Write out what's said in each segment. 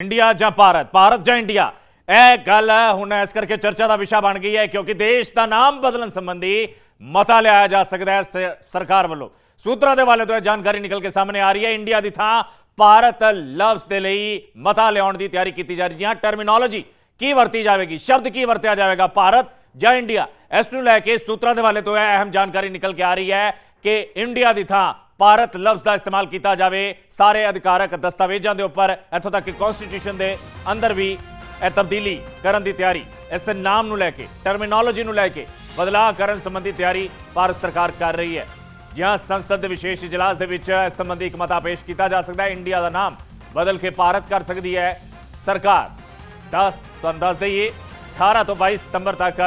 India ਜਾਂ ਭਾਰਤ ਜਾਂ India ਇਹ ਗੱਲ ਹੁਣ ਇਸ ਕਰਕੇ ਚਰਚਾ ਦਾ ਵਿਸ਼ਾ ਬਣ ਗਈ ਹੈ ਕਿਉਂਕਿ ਦੇਸ਼ ਦਾ ਨਾਮ ਬਦਲਣ ਸੰਬੰਧੀ ਮਤਾ ਲਿਆਇਆ ਜਾ ਸਕਦਾ ਹੈ ਸਰਕਾਰ ਵੱਲੋਂ। ਸੂਤਰਾਂ ਦੇ ਹਵਾਲੇ ਤੋਂ ਇਹ ਜਾਣਕਾਰੀ ਨਿਕਲ ਕੇ ਸਾਹਮਣੇ ਆ ਰਹੀ ਹੈ। ਇੰਡੀਆ ਦੀ ਥਾਂ ਭਾਰਤ ਲਫ਼ਜ਼ ਦੇ ਲਈ ਮਤਾ ਲਿਆਉਣ ਦੀ ਤਿਆਰੀ ਕੀਤੀ ਜਾ ਰਹੀ ਹੈ। ਟਰਮੀਨੋਲੋਜੀ ਕੀ ਵਰਤੀ ਜਾਵੇਗੀ, ਸ਼ਬਦ ਕੀ ਵਰਤਿਆ ਜਾਵੇਗਾ, ਭਾਰਤ ਜਾਂ ਇੰਡੀਆ, ਇਸ ਨੂੰ ਲੈ ਕੇ ਸੂਤਰਾਂ ਦੇ ਹਵਾਲੇ ਤੋਂ ਇਹ ਅਹਿਮ ਜਾਣਕਾਰੀ ਨਿਕਲ ਕੇ ਆ ਰਹੀ ਹੈ ਕਿ ਇੰਡੀਆ ਦੀ ਥਾਂ ਭਾਰਤ लफ्ज़ का इस्तेमाल किया जाए सारे अधिकारक दस्तावेजों के उपर, इतों तक कि कॉन्स्टिट्यूशन के अंदर भी यह तब्दीली करने की तैयारी, इस नाम को लैके टर्मिनोलॉजी को लैके बदलाव करने संबंधी तैयारी भारत सरकार कर रही है। जहाँ संसद के विशेष इजलास के इस संबंधी एक मता पेश किया जा सकता है। इंडिया का नाम बदल के भारत कर सकती है सरकार। दस दईए 18 तो 22 सितंबर तक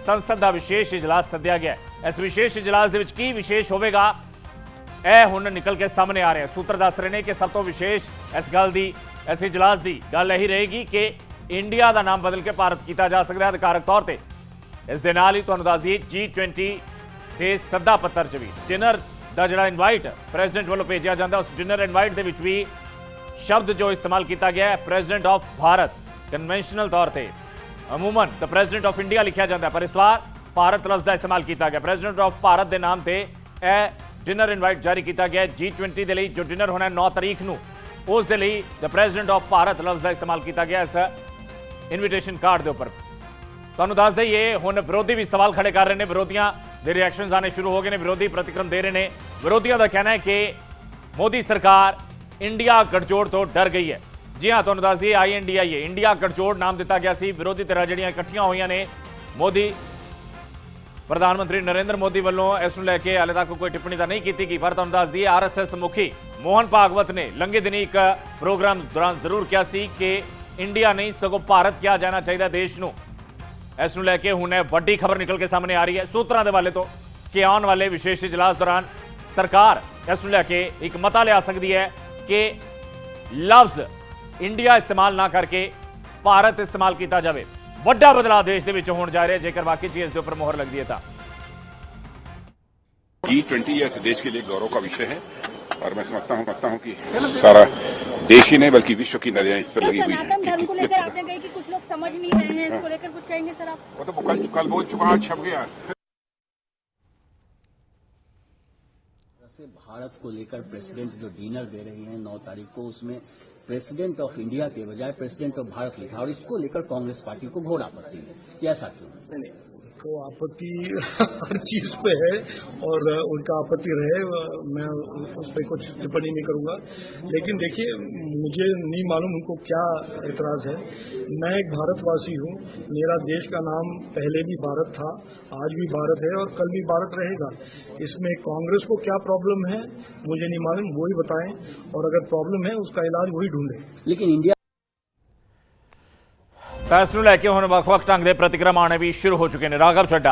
संसद का विशेष इजलास सद्या गया। इस विशेष इजलास के विशेष होगा ਇਹ ਹੁਣ ਨਿਕਲ ਕੇ ਸਾਹਮਣੇ ਆ ਰਿਹਾ। ਸੂਤਰ ਦੱਸ ਰਹੇ ਨੇ ਕਿ ਸਭ ਤੋਂ ਵਿਸ਼ੇਸ਼ ਇਸ ਇਜਲਾਸ ਦੀ ਗੱਲ ਇਹੀ ਰਹੇਗੀ ਕਿ ਇੰਡੀਆ ਦਾ ਨਾਮ ਬਦਲ ਕੇ ਭਾਰਤ ਕੀਤਾ ਜਾ ਸਕਦਾ ਹੈ ਅਧਿਕਾਰਕ ਤੌਰ ਤੇ। ਇਸ ਦੇ ਨਾਲ ਹੀ ਤੁਹਾਨੂੰ ਦੱਸ ਦਈਏ G20 ਦੇ ਸੱਦਾ ਪੱਤਰ 'ਚ ਵੀ ਡਿਨਰ ਦਾ ਜਿਹੜਾ ਇਨਵਾਈਟ ਪ੍ਰੈਜ਼ੀਡੈਂਟ ਵੱਲੋਂ ਭੇਜਿਆ ਜਾਂਦਾ, ਉਸ ਡਿਨਰ ਇਨਵਾਈਟ ਦੇ ਵਿੱਚ ਵੀ ਸ਼ਬਦ ਜੋ ਇਸਤੇਮਾਲ ਕੀਤਾ ਗਿਆ ਹੈ ਪ੍ਰੈਜ਼ੀਡੈਂਟ ਆਫ ਭਾਰਤ। ਕਨਵੈਨਸ਼ਨਲ ਤੌਰ ਤੇ ਅਮੂਮਨ ਦ ਪ੍ਰੈਜ਼ੀਡੈਂਟ ਆਫ ਇੰਡੀਆ ਲਿਖਿਆ ਜਾਂਦਾ, ਪਰ ਇਸ ਵਾਰ ਭਾਰਤ ਲਫ਼ਜ਼ ਦਾ ਇਸਤੇਮਾਲ ਕੀਤਾ ਗਿਆ। ਪ੍ਰੈਜ਼ੀਡੈਂਟ ਆਫ ਭਾਰਤ ਦੇ ਨਾਮ ਤੇ ਇਹ डिनर इनवाइट जारी किया गया। G20 के लिए जो डिनर होना है 9 तारीख को, उस द प्रेजिडेंट ऑफ भारत लफ्ज़ का इस्तेमाल किया गया इस इनविटेशन कार्ड के उपर। तुहानूं दस दईए हुण विरोधी भी सवाल खड़े कर रहे हैं, विरोधियों के रिएक्शनस आने शुरू हो गए हैं, विरोधी प्रतिक्रम दे रहे हैं। विरोधियों का कहना है कि मोदी सरकार इंडिया गठजोड़ तो डर गई है। जी हाँ, तुहानूं दस दईए INDIA इंडिया गठजोड़ नाम दिता गया सी। विरोधी धिरां जिहड़ियां इकट्ठियां होईयां ने, मोदी प्रधानमंत्री नरेंद्र मोदी वालों इस लैके हाले तक कोई टिप्पणी तो नहीं की गई, पर तुहानूं दस दईए RSS मुखी मोहन भागवत ने लंघे दिनी एक प्रोग्राम दौरान जरूर कहा सी कि इंडिया नहीं सगों भारत किया जाना चाहिए देश नूं। इस लैके हुण वड्डी खबर निकल के सामने आ रही है सूत्रां दे वाले तो कि आने वाले विशेष इजलास दौरान सरकार इस लैके एक मता लिया सकती है कि लफ्ज़ इंडिया इस्तेमाल ना करके भारत इस्तेमाल किया जाए। ਵੱਡਾ ਬਦਲਾਅ ਦੇਸ਼ ਦੇ ਵਿੱਚ ਹੋਣ ਜਾ ਰਿਹਾ ਜੇਕਰ वाकई चीज के ऊपर मोहर लगती है तो। G20 इस देश के लिए गौरव का विषय है और मैं समझता हूँ कि सारा देश ही नहीं बल्कि विश्व की नजरें इस पर लगी हुई है। धर्म को लेकर आपने कही कि कुछ लोग समझ नहीं रहे हैं, इसको लेकर कुछ कहेंगे सर आप? वो तो कल बोल चुका, आज छप गया। भारत को लेकर प्रेसिडेंट जो डिनर दे रही हैं 9 तारीख को, उसमें प्रेसिडेंट ऑफ इंडिया के बजाय प्रेसिडेंट ऑफ भारत लिखा, और इसको लेकर कांग्रेस पार्टी को घोर आपत्ति है। ये ऐसा क्यों? तो आपत्ति हर चीज पे है और उनका आपत्ति रहे, मैं उस पर कुछ टिप्पणी नहीं करूंगा। लेकिन देखिए, मुझे नहीं मालूम उनको क्या एतराज है। मैं एक भारतवासी हूँ, मेरा देश का नाम पहले भी भारत था, आज भी भारत है और कल भी भारत रहेगा। इसमें कांग्रेस को क्या प्रॉब्लम है मुझे नहीं मालूम, वो ही बताएं, और अगर प्रॉब्लम है उसका इलाज वही ढूंढे। लेकिन इंडिया तो इस लैके हुण ਵੱਖ-ਵੱਖ ढंग के प्रतिक्रम आने भी शुरू हो चुके हैं। राघव चड्ढा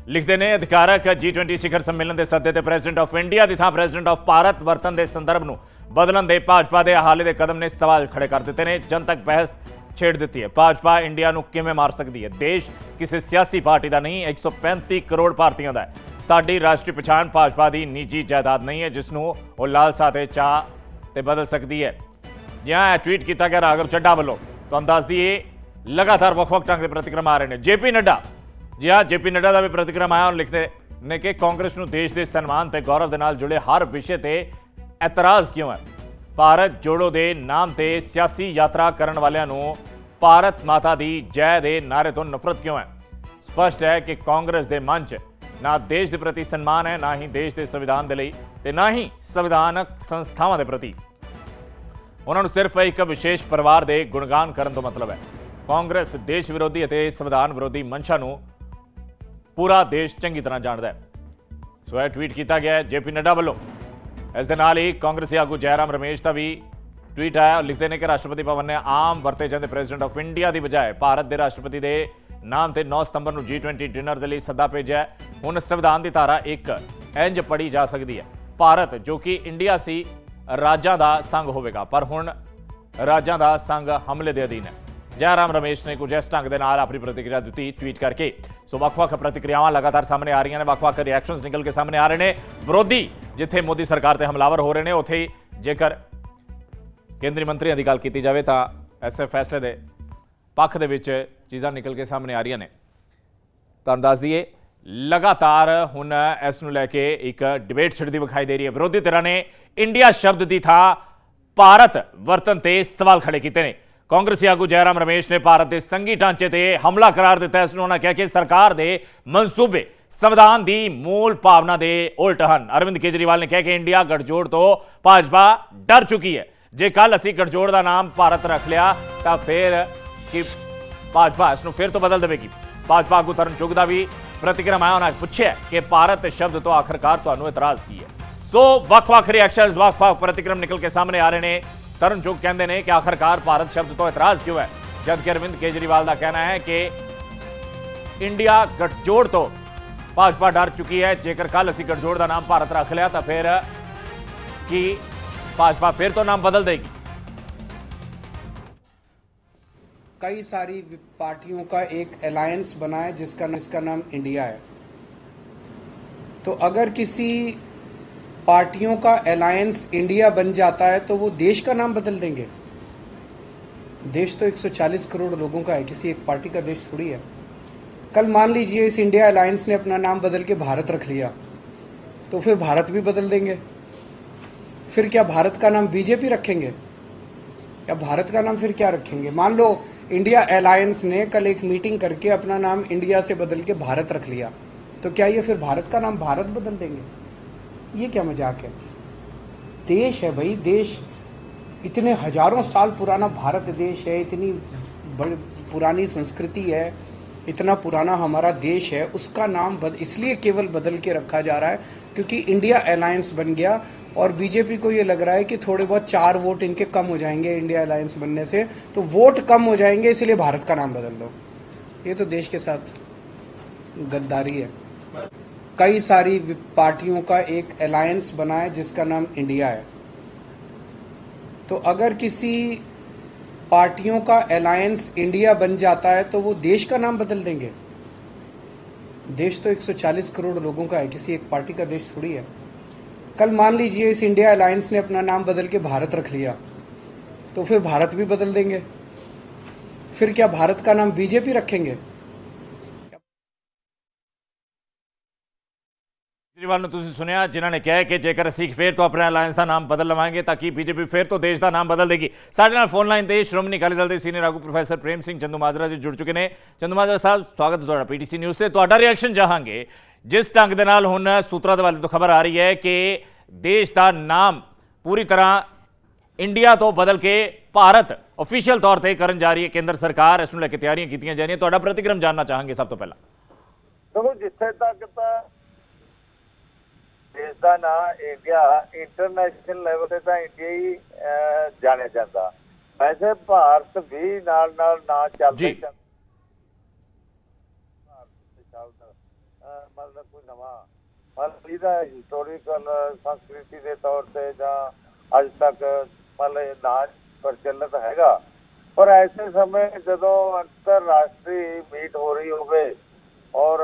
लिखते हैं अधिकारक G20 शिखर सम्मेलन के सद्दे ते प्रेजिडेंट ऑफ इंडिया की थां प्रेजिडेंट ऑफ भारत वरतन के संदर्भ में बदलन के भाजपा के हाले के कदम ने सवाल खड़े कर दिते हैं, जनतक बहस छेड़ दी है। भाजपा इंडिया को किवें मार सकती है? देश किसी सियासी पार्टी का नहीं, 135 करोड़ भारतीयों का है। साडी राष्ट्रीय पछाण भाजपा की निजी जायदाद नहीं है जिसनों वो लालसा ते चाह ते बदल सकती है। जिहाँ ट्वीट किया गया राघव चड्ढा वालों, तो दस दिए लगातार ਵੱਖ-ਵੱਖ ढंग के प्रतिक्रम आ रहे हैं। JP नड्डा, जी हाँ, JP नड्डा का भी प्रतिक्रम आया और लिखते ने कि कांग्रेस को देश के सन्मान ते गौरव के नाल जुड़े हर विषय ते एतराज़ क्यों है? भारत जोड़ो के नाम ते सियासी यात्रा करने वालियां नूं भारत माता दी जय दे नारे तो नफरत क्यों है? स्पष्ट है कि कांग्रेस के मन च ना देश के प्रति सम्मान है, ना ही देश के संविधान के लिए ते ना ही संविधानक संस्थावां के प्रति। उन्होंने सिर्फ एक विशेष परिवार के गुणगान करने तो मतलब है। कांग्रेस देश विरोधी और संविधान विरोधी मंशा नूं पूरा देश चंगी तरह जानता है। सो यह ट्वीट किया गया है JP नड्डा वालों। इस दे नाल ही कांग्रेसी आगू जयराम रमेश का भी ट्वीट आया और लिखते हैं कि राष्ट्रपति भवन ने आम वरते जाते प्रेजिडेंट ऑफ इंडिया की बजाय भारत के राष्ट्रपति के नाम से 9 सितंबर को G20 डिनर के लिए सद्दा भेजा है। हुण संविधान की धारा 1 इंज पढ़ी जा सकती है, भारत जो कि इंडिया सी राज्यां दा संघ होवेगा, पर हुण राज्यां दा संघ हमले के अधीन है। जयराम रमेश ने कुछ इस ढंग के नाल अपनी प्रतिक्रिया दी ट्वीट करके। सो ਵੱਖ-ਵੱਖ प्रतिक्रियावां लगातार सामने आ रही हैं, ਵੱਖ-ਵੱਖ रिएक्शनस निकल के सामने आ रहे हैं। विरोधी जिथे मोदी सरकार से हमलावर हो रहे हैं, उत्थे जेकर केंद्रीय मंत्रियों की गल की जाए तो ਇਸ ਫੈਸਲੇ ਦੇ ਪੱਖ ਦੇ ਵਿੱਚ ਚੀਜ਼ਾਂ ਨਿਕਲ ਕੇ ਸਾਹਮਣੇ ਆ ਰਹੀਆਂ ਨੇ। ਤੁਹਾਨੂੰ ਦੱਸ ਦਈਏ ਲਗਾਤਾਰ ਹੁਣ ਇਸ ਨੂੰ ਲੈ ਕੇ ਇੱਕ ਡਿਬੇਟ ਛਿੜਦੀ ਵਿਖਾਈ ਦੇ ਰਹੀ ਹੈ। ਵਿਰੋਧੀ ਧਿਰਾਂ ਨੇ ਇੰਡੀਆ ਸ਼ਬਦ ਦੀ ਥਾਂ ਭਾਰਤ ਵਰਤਨ ਤੇ ਸਵਾਲ ਖੜੇ ਕੀਤੇ ਨੇ। ਕਾਂਗਰਸੀ ਆਗੂ ਜੈਰਾਮ ਰਮੇਸ਼ ਨੇ ਭਾਰਤ ਦੇ ਸੰਘੀ ਢਾਂਚੇ ਤੇ ਹਮਲਾ ਕਰਾਰ ਦਿੱਤਾ। ਇਸ ਨੂੰ ਉਹਨਾਂ ਕਿਹਾ ਕਿ ਸਰਕਾਰ ਦੇ ਮਨਸੂਬੇ ਸੰਵਿਧਾਨ ਦੀ ਮੂਲ ਭਾਵਨਾ ਦੇ ਉਲਟ ਹਨ। ਅਰਵਿੰਦ ਕੇਜਰੀਵਾਲ ਨੇ ਕਿਹਾ ਕਿ ਇੰਡੀਆ ਗਠਜੋੜ ਤੋਂ ਭਾਜਪਾ ਡਰ ਚੁੱਕੀ ਹੈ। ਜੇ ਕੱਲ ਅਸੀਂ ਗਠਜੋੜ ਦਾ ਨਾਮ ਭਾਰਤ ਰੱਖ ਲਿਆ ਤਾਂ ਫਿਰ ਕਿ ਭਾਜਪਾ ਇਸ ਨੂੰ ਫਿਰ ਤੋਂ ਬਦਲ ਦੇਵੇਗੀ। ਭਾਜਪਾ ਆਗੂ ਤਰਨ ਚੁੱਗ ਦਾ ਵੀ ਪ੍ਰਤੀਕਰਮ ਆਇਆ। ਉਹਨਾਂ ਪੁੱਛਿਆ ਕਿ ਭਾਰਤ ਸ਼ਬਦ ਤੋਂ ਆਖਰਕਾਰ ਤੁਹਾਨੂੰ ਇਤਰਾਜ਼ ਕੀ ਹੈ। ਸੋ ਵੱਖ-ਵੱਖ ਰਿਐਕਸ਼ਨਸ ਵੱਖ-ਵੱਖ ਪ੍ਰਤੀਕਰਮ ਨਿਕਲ ਕੇ ਸਾਹਮਣੇ ਆ ਰਹੇ ਨੇ। ਤਰਨ ਚੁੱਗ ਕਹਿੰਦੇ ਨੇ ਕਿ ਆਖਰਕਾਰ ਭਾਰਤ ਸ਼ਬਦ ਤੋਂ ਇਤਰਾਜ਼ ਕਿਉਂ ਹੈ, ਜਦਕਿ ਅਰਵਿੰਦ ਕੇਜਰੀਵਾਲ ਦਾ ਕਹਿਣਾ ਹੈ ਕਿ ਇੰਡੀਆ ਗਠਜੋੜ ਤੋਂ ਭਾਜਪਾ ਡਰ ਚੁੱਕੀ ਹੈ। ਜੇਕਰ ਕੱਲ ਅਸੀਂ ਗਠਜੋੜ ਦਾ ਨਾਮ ਭਾਰਤ ਰੱਖ ਲਿਆ ਤਾਂ ਫਿਰ ਕੀ भाजपा फिर तो नाम बदल देगी? कई सारी पार्टियों का एक अलायंस बना है जिसका नाम इंडिया है। तो अगर किसी पार्टियों का अलायंस इंडिया बन जाता है तो वो देश का नाम बदल देंगे। देश तो 140 करोड़ लोगों का है, किसी एक पार्टी का देश थोड़ी है। कल मान लीजिए इस इंडिया अलायंस ने अपना नाम बदल के भारत रख लिया तो फिर भारत भी बदल देंगे। फिर क्या भारत का नाम बीजेपी रखेंगे या भारत का नाम फिर क्या रखेंगे? मान लो इंडिया अलायंस ने कल एक मीटिंग करके अपना नाम इंडिया से बदल के भारत रख लिया तो क्या ये फिर भारत का नाम भारत बदल देंगे? ये क्या मजाक है? देश है भाई, देश इतने हजारों साल पुराना भारत देश है, इतनी बड़ी पुरानी संस्कृति है, इतना पुराना हमारा देश है, उसका नाम इसलिए केवल बदल के रखा जा रहा है क्योंकि इंडिया अलायंस बन गया और बीजेपी को ये लग रहा है कि थोड़े बहुत 4 वोट इनके कम हो जाएंगे इंडिया अलायंस बनने से, तो वोट कम हो जाएंगे इसलिए भारत का नाम बदल दो। ये तो देश के साथ गद्दारी है। कई सारी पार्टियों का एक अलायंस बना है जिसका नाम इंडिया है। तो अगर किसी पार्टियों का अलायंस इंडिया बन जाता है तो वो देश का नाम बदल देंगे। देश तो 140 करोड़ लोगों का है, किसी एक पार्टी का देश थोड़ी है। कल मान लीजिए इस इंडिया अलायंस ने अपना नाम बदल के भारत रख लिया तो फिर भारत भी बदल देंगे। फिर क्या भारत का नाम बीजेपी रखेंगे? ਕੇਜਰੀਵਾਲ ਨੂੰ ਤੁਸੀਂ ਸੁਣਿਆ, ਜਿਨ੍ਹਾਂ ਨੇ ਕਿਹਾ ਕਿ ਜੇਕਰ ਅਸੀਂ ਫਿਰ ਤੋਂ ਆਪਣੇ ਅਲਾਇੰਸ ਦਾ ਨਾਮ ਬਦਲ ਲਵਾਂਗੇ ਤਾਂ ਕਿ ਬੀਜੇਪੀ ਫਿਰ ਤੋਂ ਦੇਸ਼ ਦਾ ਨਾਮ ਬਦਲ ਦੇਗੀ। ਸਾਡੇ ਨਾਲ ਫੋਨ ਲਾਈਨ ਤੇ ਸ਼੍ਰੋਮਣੀ ਅਕਾਲੀ ਦਲ ਦੇ ਸੀਨੀਅਰ ਆਗੂ ਪ੍ਰੋਫੈਸਰ ਪ੍ਰੇਮ ਸਿੰਘ ਚੰਦੂਮਾਜਰਾ ਜੀ ਜੁੜ ਚੁੱਕੇ ਨੇ। ਚੰਦੂਮਾਜਰਾ ਸਾਹਿਬ, ਸਵਾਗਤ ਹੈ ਤੁਹਾਡਾ ਪੀਟੀਸੀ ਨਿਊਜ਼ ਤੇ। ਤੁਹਾਡਾ ਰਿਐਕਸ਼ਨ ਚਾਹਾਂਗੇ ਜਿਸ ਢੰਗ ਦੇ ਨਾਲ ਹੁਣ ਸੂਤਰਾਂ ਦੇ ਵੱਲ ਤੋਂ ਖਬਰ ਆ ਰਹੀ ਹੈ ਕਿ ਦੇਸ਼ ਦਾ ਨਾਮ ਪੂਰੀ ਤਰ੍ਹਾਂ ਇੰਡੀਆ ਤੋਂ ਬਦਲ ਕੇ ਭਾਰਤ ਆਫੀਸ਼ੀਅਲ ਤੌਰ ਤੇ ਕਰਨ ਜਾ ਰਹੀ ਹੈ ਕੇਂਦਰ ਸਰਕਾਰ, ਇਸ ਨੂੰ ਲੈ ਕੇ ਤਿਆਰੀਆਂ ਕੀਤੀਆਂ ਜਾ ਰਹੀਆਂ। ਤੁਹਾਡਾ ਪ੍ਰਤੀਕਰਮ ਜਾਣਨਾ ਚਾਹਾਂਗੇ ਸਭ ਤੋਂ ਪਹਿਲਾਂ। ਦੇਖੋ, ਜਿੱਥੇ ਤੱਕ ਤਾਂ ਦੇਸ਼ ਦਾ ਨਾਂ ਇੰਡੀਆ ਇੰਟਰਨੈਸ਼ਨਲ ਲੈਵਲ ਤੇ ਤਾਂ ਇੰਡੀਆ ਹੀ ਜਾਣਿਆ ਜਾਂਦਾ, ਵੈਸੇ ਭਾਰਤ ਵੀ ਨਾਲ ਨਾਲ ਨਾਂ ਚੱਲਦੇ ਮਤਲਬ ਕੋਈ ਨਵਾਂ ਮਤਲਬ ਇਹਦਾ ਹਿਸਟੋਰੀਕਲ ਸੰਸਕ੍ਰਿਤੀ ਦੇ ਤੌਰ ਤੇ ਜਾਂ ਅੱਜ ਤੱਕ ਮਤਲਬ ਨਾਂ ਪ੍ਰਚਲਿਤ ਹੈਗਾ। ਪਰ ਐਸੇ ਸਮੇਂ ਜਦੋਂ ਅੰਤਰਰਾਸ਼ਟਰੀ ਮੀਟ ਹੋ ਰਹੀ ਹੋਵੇ ਔਰ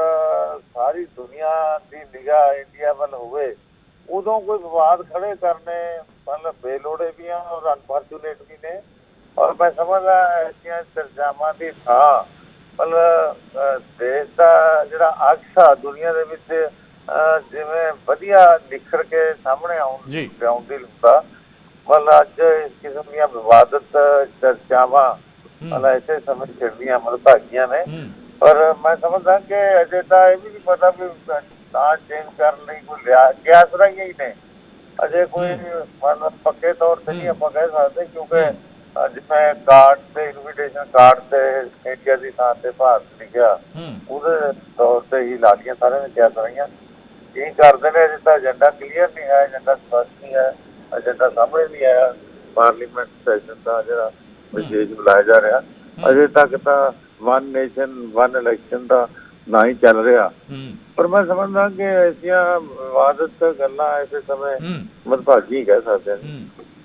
ਸਾਰੀ ਦੁਨੀਆ ਦੀ ਨਿਗਾਹ ਇੰਡੀਆ ਵੱਲ ਹੋਵੇ, ਉਦੋਂ ਕੋਈ ਵਿਵਾਦ ਖੜੇ ਕਰਨੇ ਮਤਲਬ ਬੇਲੋੜੇ ਵੀ ਆ ਔਰ ਅਨਫੋਰਚੂਨੇਟ ਵੀ ਨੇ। ਔਰ ਮੈਂ ਸਮਝਦਾ ਐਸੀਆਂ ਚਰਚਾਵਾਂ ਦੀ ਥਾਂ ਮਤਲਬ ਦੇਸ਼ ਦਾ ਜਿਹੜਾ ਅਕਸ ਆ ਦੁਨੀਆ ਦੇ ਵਿੱਚ ਜਿਵੇਂ ਵਧੀਆ ਨਿਖਰ ਕੇ ਸਾਹਮਣੇ ਆਉਣ ਦੀ ਹੁੰਦਾ, ਮਤਲਬ ਅੱਜ ਇਸ ਕਿਸਮ ਦੀਆਂ ਵਿਵਾਦਤ ਚਰਚਾਵਾਂ ਮਤਲਬ ਐਸੇ ਸਮੇਂ ਛਿੜਦੀਆਂ ਮਤਭਾਗੀਆਂ ਨੇ। ਪਰ ਮੈਂ ਸਮਝਦਾ ਕਿ ਅਜੇ ਤਾਂ ਇਹ ਵੀ ਨਹੀਂ ਪਤਾ ਵੀ ਨਾਂ ਚੇਂਜ ਕਰਨ ਲਈ ਕੋਈ ਗਿਆਸ ਰਹੀਆਂ ਹੀ ਨੇ। ਅਜੇ ਕੋਈ ਮਤਲਬ ਪੱਕੇ ਤੌਰ ਤੇ ਨਹੀਂ ਆਪਾਂ ਕਹਿ ਸਕਦੇ, ਕਿਉਂਕਿ ਜਿਵੇਂ ਕਾਰਡ ਤੇ ਇਨਵੀਟੇਸ਼ਨ ਕਾਰਡ ਤੇ ਇੰਡੀਆ ਦੀ ਥਾਂ ਤੇ ਭਾਰਤ ਲਿਖਿਆ, ਉਹਦੇ ਤੌਰ ਤੇ ਹੀ ਲਾਲੀਆਂ ਸਾਰਿਆਂ ਨੇ ਗਿਆਸ ਰਹੀਆਂ। ਕੀ ਕਰਦੇ ਨੇ, ਅਜੇ ਤਾਂ ਏਜੰਡਾ ਕਲੀਅਰ ਨਹੀਂ ਹੈ, ਏਜੰਡਾ ਸਪਸ਼ਟ ਨਹੀਂ ਹੈ, ਏਜੰਡਾ ਸਾਹਮਣੇ ਨਹੀਂ ਆਇਆ। ਪਾਰਲੀਮੈਂਟ ਸੈਸ਼ਨ ਦਾ ਜਿਹੜਾ ਵਿਸ਼ੇਸ਼ ਬੁਲਾਇਆ ਜਾ ਰਿਹਾ, ਅਜੇ ਤੱਕ ਤਾਂ ਵਨ ਨੇਸ਼ਨ ਵਨ ਇਲੈਕਸ਼ਨ ਦਾ ਨਾ ਹੀ ਚੱਲ ਰਿਹਾ। ਪਰ ਮੈਂ ਸਮਝਦਾ ਕਿ ਐਸੀਆਂ ਵਿਵਾਦਤ ਗੱਲਾਂ ਐਸੇ ਸਮੇਂ ਮਤਭਾਗੀ ਕਹਿ ਸਕਦੇ ਨੇ।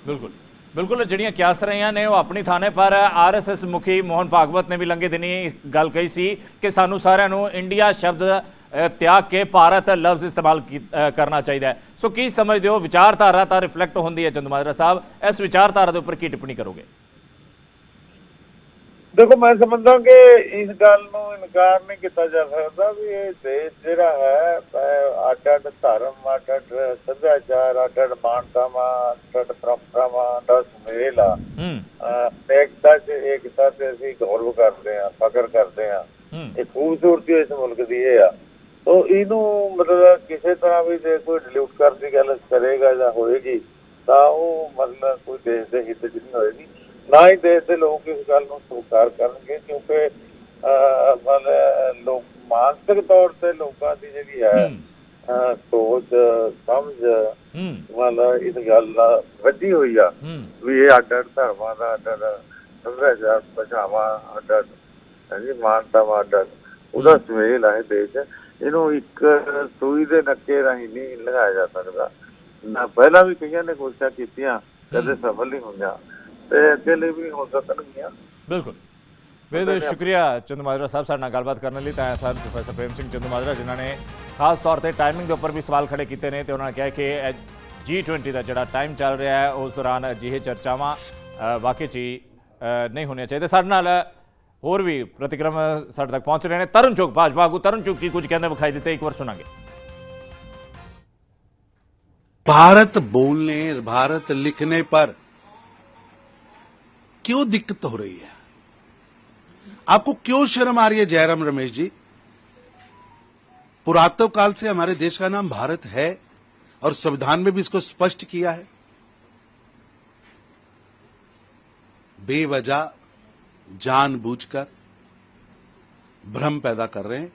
ਬਿਲਕੁਲ ਬਿਲਕੁਲ, ਜਿਹੜੀਆਂ ਕਿਆਸ ਰਹੀਆਂ ਨੇ ਉਹ ਆਪਣੀ ਥਾਂ ਨੇ। ਪਰ ਆਰਐਸਐਸ ਮੁਖੀ ਮੋਹਨ ਭਾਗਵਤ ਨੇ ਵੀ ਲੰਘੇ ਦਿਨੀ ਗੱਲ ਕਹੀ ਸੀ ਕਿ ਸਾਨੂੰ ਸਾਰਿਆਂ ਨੂੰ ਇੰਡੀਆ ਸ਼ਬਦ ਤਿਆਗ ਕੇ ਭਾਰਤ ਲਫ਼ਜ਼ ਇਸਤੇਮਾਲ ਕਰਨਾ ਚਾਹੀਦਾ ਹੈ। ਸੋ ਕੀ ਸਮਝਦੇ ਹੋ, ਵਿਚਾਰਧਾਰਾ ਤਾਂ ਰਿਫਲੈਕਟ ਹੁੰਦੀ ਹੈ ਚੰਦੂਮਾਜਰਾ ਸਾਹਿਬ, ਇਸ ਵਿਚਾਰਧਾਰਾ ਦੇ ਉੱਪਰ ਕੀ ਟਿੱਪਣੀ ਕਰੋਗੇ? ਦੇਖੋ ਮੈਂ ਸਮਝਦਾ ਕਿ ਇਸ ਗੱਲ ਨੂੰ ਇਨਕਾਰ ਨਹੀਂ ਕੀਤਾ ਜਾ ਸਕਦਾ ਵੀ ਇਹ ਦੇਸ਼ ਜਿਹੜਾ ਹੈ ਅੱਡ-ਅੱਡ ਧਰਮ, ਅੱਡ-ਅੱਡ ਸੱਭਿਆਚਾਰ, ਅੱਡ-ਅੱਡ ਮਾਨਤਾਵਾਂ, ਅੱਡ-ਅੱਡ ਪਰੰਪਰਾਵਾਂ ਦਾ ਸੁਮੇਲ ਆ। ਏਕਤਾ ਤੇ ਅਸੀਂ ਗੌਰਵ ਕਰਦੇ ਹਾਂ, ਫਖਰ ਕਰਦੇ ਹਾਂ। ਇਹ ਖੂਬਸੂਰਤੀ ਇਸ ਮੁਲਕ ਦੀ ਇਹ ਆ। ਤੋ ਇਹਨੂੰ ਮਤਲਬ ਕਿਸੇ ਤਰ੍ਹਾਂ ਵੀ ਜੇ ਕੋਈ ਡਿਲੂਟ ਕਰਨ ਦੀ ਗੱਲ ਕਰੇਗਾ ਜਾਂ ਹੋਏਗੀ ਤਾਂ ਉਹ ਮਤਲਬ ਕੋਈ ਦੇਸ਼ ਦੇ ਹਿੱਤ 'ਚ ਨਹੀਂ ਹੋਏਗੀ, ਨਾ ਹੀ ਦੇਸ਼ ਦੇ ਲੋਕ ਇਸ ਗੱਲ ਨੂੰ ਸਵੀਕਾਰ ਕਰਨਗੇ, ਕਿਉਂਕਿ ਮਤਲਬ ਲੋਕ ਮਾਨਸਿਕ ਤੌਰ ਤੇ ਲੋਕਾਂ ਦੀ ਜਿਹੜੀ ਹੈ ਸੋਚ ਸਮਝ ਮਤਲਬ ਇਸ ਗੱਲ ਨਾਲ ਵੱਜੀ ਹੋਈ ਆ ਵੀ ਇਹ ਅੱਡ-ਅੱਡ ਧਰਮਾਂ ਦਾ, ਅੱਡ-ਅੱਡ ਸੱਭਿਆਚਾਰ, ਭਾਸ਼ਾਵਾਂ, ਅੱਡ-ਅੱਡ ਮਾਨਤਾਵਾਂ, ਅੱਡ-ਅੱਡ ਉਹਦਾ ਸੁਮੇਲ ਹੈ ਦੇਸ਼। ਇਹਨੂੰ ਇੱਕ ਸੂਈ ਦੇ ਨੱਕੇ ਰਾਹੀਂ ਨਹੀਂ ਲੰਘਾਇਆ ਜਾ ਸਕਦਾ। ਨਾ ਪਹਿਲਾਂ ਵੀ ਕਈਆਂ ਨੇ ਕੋਸ਼ਿਸ਼ਾਂ ਕੀਤੀਆਂ, ਕਦੇ ਸਫਲ ਨਹੀਂ ਹੋਈਆਂ ਤੇ ਅੱਗੇ ਲਈ ਵੀ ਨਹੀਂ ਹੋ ਸਕਣਗੀਆਂ। ਬਿਲਕੁਲ ਬਹੁਤ ਬਹੁਤ ਸ਼ੁਕਰੀਆ ਚੰਦੂਮਾਜਰਾ ਸਾਹਿਬ ਸਾਡੇ ਨਾਲ ਗੱਲਬਾਤ ਕਰਨ ਲਈ। ਤਾਂ ਸਰ ਪ੍ਰੋਫੈਸਰ ਪ੍ਰੇਮ ਸਿੰਘ ਚੰਦੂਮਾਜਰਾ ਜਿਨ੍ਹਾਂ ਨੇ ਖਾਸ ਤੌਰ ਤੇ ਟਾਈਮਿੰਗ ਦੇ ਉੱਪਰ ਵੀ ਸਵਾਲ ਖੜੇ ਕੀਤੇ ਨੇ ਤੇ ਉਹਨਾਂ ਨੇ ਕਿਹਾ ਕਿ G20 ਦਾ ਜਿਹੜਾ ਟਾਈਮ ਚੱਲ ਰਿਹਾ ਹੈ ਉਸ ਦੌਰਾਨ ਅਜਿਹੇ ਚਰਚਾਵਾਂ ਵਾਕਈ 'ਚ ਹੀ ਨਹੀਂ ਹੋਣੀਆਂ ਚਾਹੀਦੀਆਂ। ਸਾਡੇ ਨਾਲ ਹੋਰ ਵੀ ਪ੍ਰਤੀਕਰਮ ਸਾਡੇ ਤੱਕ ਪਹੁੰਚ ਰਹੇ ਨੇ। ਤਰੁਣ ਚੁੱਗ ਭਾਜਪਾ ਆਗੂ ਤਰੁਣ ਚੁੱਗ ਕੀ ਕੁਝ ਕਹਿੰਦੇ ਵਿਖਾਈ ਦਿੱਤੇ, ਇੱਕ ਵਾਰ ਸੁਣਾਂਗੇ। भारत बोलने, भारत लिखने पर क्यों दिक्कत हो रही है? आपको क्यों शर्म आ रही है जयराम रमेश जी? पुरातन काल से हमारे देश का नाम भारत है और संविधान में भी इसको स्पष्ट किया है। बेवजह जानबूझकर भ्रम पैदा कर रहे हैं।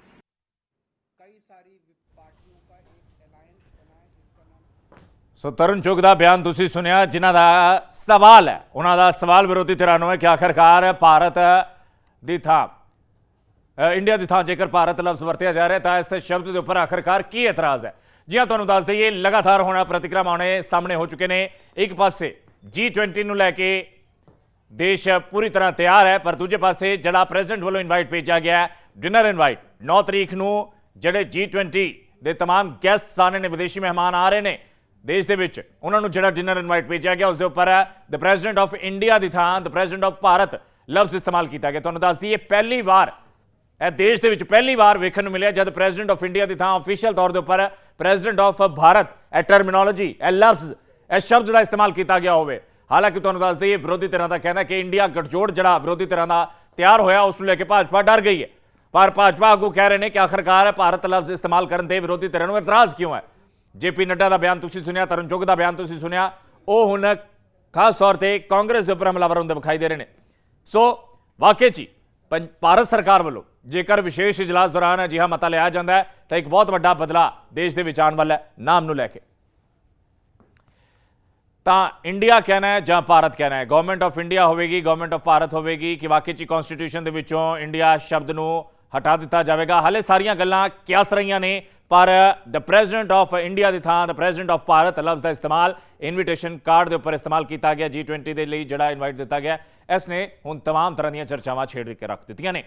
कई सारी पार्टियों का एक अलायंस बना है जिसका नाम ਸੋ ਤਰੁਣ ਚੁੱਗ ਦਾ ਬਿਆਨ ਤੁਸੀਂ ਸੁਣਿਆ, ਜਿਨ੍ਹਾਂ ਦਾ ਸਵਾਲ ਹੈ, ਉਹਨਾਂ ਦਾ ਸਵਾਲ ਵਿਰੋਧੀ ਧਿਰਾਂ ਨੂੰ ਹੈ ਕਿ ਆਖਰਕਾਰ ਭਾਰਤ ਦੀ ਥਾਂ ਇੰਡੀਆ ਦੀ ਥਾਂ ਜੇਕਰ ਭਾਰਤ ਲਫ਼ਜ਼ ਵਰਤਿਆ ਜਾ ਰਿਹਾ ਤਾਂ ਇਸ ਸ਼ਬਦ ਦੇ ਉੱਪਰ ਆਖਰਕਾਰ ਕੀ ਇਤਰਾਜ਼ ਹੈ। ਜੀ ਹਾਂ, ਤੁਹਾਨੂੰ ਦੱਸ ਦਈਏ ਲਗਾਤਾਰ ਹੋਣਾ ਪ੍ਰਤੀਕਰਮ ਆਉਣੇ ਸਾਹਮਣੇ ਹੋ ਚੁੱਕੇ ਨੇ। ਇੱਕ ਪਾਸੇ G20 ਨੂੰ ਲੈ ਕੇ ਦੇਸ਼ ਪੂਰੀ ਤਰ੍ਹਾਂ ਤਿਆਰ ਹੈ, ਪਰ ਦੂਜੇ ਪਾਸੇ ਜਿਹੜਾ ਪ੍ਰੈਜ਼ੀਡੈਂਟ ਵੱਲੋਂ ਇਨਵਾਈਟ ਭੇਜਿਆ ਗਿਆ ਡਿਨਰ ਇਨਵਾਈਟ 9 ਤਰੀਕ ਨੂੰ ਜਿਹੜੇ G20 ਦੇ तमाम ਗੈਸਟਸ ਆਣੇ ਨੇ, ਵਿਦੇਸ਼ੀ ਮਹਿਮਾਨ ਆ ਰਹੇ ਨੇ ਦੇਸ਼ ਦੇ ਵਿੱਚ, ਉਹਨਾਂ ਨੂੰ ਜਿਹੜਾ ਡਿਨਰ ਇਨਵਾਈਟ ਭੇਜਿਆ ਗਿਆ ਉਸ ਦੇ ਉੱਪਰ ਦ ਪ੍ਰੈਜ਼ੀਡੈਂਟ ਆਫ ਇੰਡੀਆ ਦੀ ਥਾਂ ਦ ਪ੍ਰੈਜ਼ੀਡੈਂਟ ਆਫ ਭਾਰਤ ਲਫ਼ਜ਼ ਇਸਤੇਮਾਲ ਕੀਤਾ ਗਿਆ। ਤੁਹਾਨੂੰ ਦੱਸ ਦਈਏ ਪਹਿਲੀ ਵਾਰ ਇਹ ਦੇਸ਼ ਦੇ ਵਿੱਚ ਪਹਿਲੀ ਵਾਰ ਵੇਖਣ ਨੂੰ ਮਿਲਿਆ ਜਦ ਪ੍ਰੈਜ਼ੀਡੈਂਟ ਆਫ ਇੰਡੀਆ ਦੀ ਥਾਂ ਅਫੀਸ਼ੀਅਲ ਤੌਰ ਦੇ ਉੱਪਰ ਪ੍ਰੈਜ਼ੀਡੈਂਟ ਆਫ ਭਾਰਤ ਇਹ ਟਰਮੀਨੋਲੋਜੀ, ਇਹ ਲਫ਼ਜ਼, ਇਹ ਸ਼ਬਦ ਦਾ ਇਸਤੇਮਾਲ ਕੀਤਾ ਗਿਆ ਹੋਵੇ। ਹਾਲਾਂਕਿ ਤੁਹਾਨੂੰ ਦੱਸ ਦਈਏ ਵਿਰੋਧੀ ਧਿਰਾਂ ਦਾ ਕਹਿਣਾ ਕਿ ਇੰਡੀਆ ਗਠਜੋੜ ਜਿਹੜਾ ਵਿਰੋਧੀ ਧਿਰਾਂ ਦਾ ਤਿਆਰ ਹੋਇਆ ਉਸ ਨੂੰ ਲੈ ਕੇ ਭਾਜਪਾ ਡਰ ਗਈ ਹੈ, ਪਰ ਭਾਜਪਾ ਆਗੂ ਕਹਿ ਰਹੇ ਨੇ ਕਿ ਆਖਰਕਾਰ ਭਾਰਤ ਲਫ਼ਜ਼ ਇਸਤੇਮਾਲ ਕਰਨ ਤੇ ਵਿਰੋਧੀ ਧਿਰਾਂ ਨੂੰ ਇਤਰਾਜ਼ ਕਿਉਂ ਹੈ। JP ਨੱਡਾ ਦਾ ਬਿਆਨ ਤੁਸੀਂ ਸੁਣਿਆ, ਤਰੁਣ ਚੁੱਗ ਦਾ ਬਿਆਨ ਤੁਸੀਂ ਸੁਣਿਆ, ਉਹ ਹੁਣ ਖਾਸ ਤੌਰ ਤੇ ਕਾਂਗਰਸ ਦੇ ਉੱਪਰ ਹਮਲਾਵਰ ਹੁੰਦੇ ਵਿਖਾਈ ਦੇ ਰਹੇ ਨੇ। ਸੋ ਵਾਕਈ 'ਚ ਭਾਰਤ ਸਰਕਾਰ ਵੱਲੋਂ ਜੇਕਰ ਵਿਸ਼ੇਸ਼ ਇਜਲਾਸ ਦੌਰਾਨ ਅਜਿਹਾ ਮਤਾ ਲਿਆ ਜਾਂਦਾ ਹੈ ਤਾਂ ਇੱਕ ਬਹੁਤ ਵੱਡਾ ਬਦਲਾਅ ਦੇਸ਼ ਦੇ ਵਿੱਚ ਆਉਣ ਵਾਲਾ ਹੈ ਨਾਮ ਨੂੰ ਲੈ ਕੇ। ਤਾਂ ਇੰਡੀਆ ਕਹਿਣਾ ਹੈ ਜਾਂ ਭਾਰਤ ਕਹਿਣਾ ਹੈ, ਗਵਰਨਮੈਂਟ ਆਫ ਇੰਡੀਆ ਹੋਵੇਗੀ, ਗਵਰਨਮੈਂਟ ਆਫ ਭਾਰਤ ਹੋਵੇਗੀ ਕਿ ਵਾਕਈ 'ਚ ਕਨਸਟੀਟਿਊਸ਼ਨ ਦੇ ਵਿੱਚੋਂ ਇੰਡੀਆ ਸ਼ਬਦ ਨੂੰ ਹਟਾ ਦਿੱਤਾ ਜਾਵੇਗਾ। ਹਾਲੇ ਸਾਰੀਆਂ ਗੱਲਾਂ ਕਿਆਸ ਰਹੀਆਂ ਨੇ, ਪਰ ਦ ਪ੍ਰੈਜ਼ੀਡੈਂਟ ਆਫ ਇੰਡੀਆ ਦੀ ਥਾਂ ਦ ਪ੍ਰੈਜ਼ੀਡੈਂਟ ਆਫ ਭਾਰਤ ਲਫ਼ਜ਼ ਦਾ ਇਸਤੇਮਾਲ ਇਨਵੀਟੇਸ਼ਨ ਕਾਰਡ ਦੇ ਉੱਪਰ ਇਸਤੇਮਾਲ ਕੀਤਾ ਗਿਆ G20 ਦੇ ਲਈ ਜਿਹੜਾ ਇਨਵਾਈਟ ਦਿੱਤਾ ਗਿਆ। ਇਸ ਨੇ ਹੁਣ तमाम ਤਰ੍ਹਾਂ ਦੀਆਂ ਚਰਚਾਵਾਂ ਛੇੜ ਕੇ ਰੱਖ ਦਿੱਤੀਆਂ ਨੇ।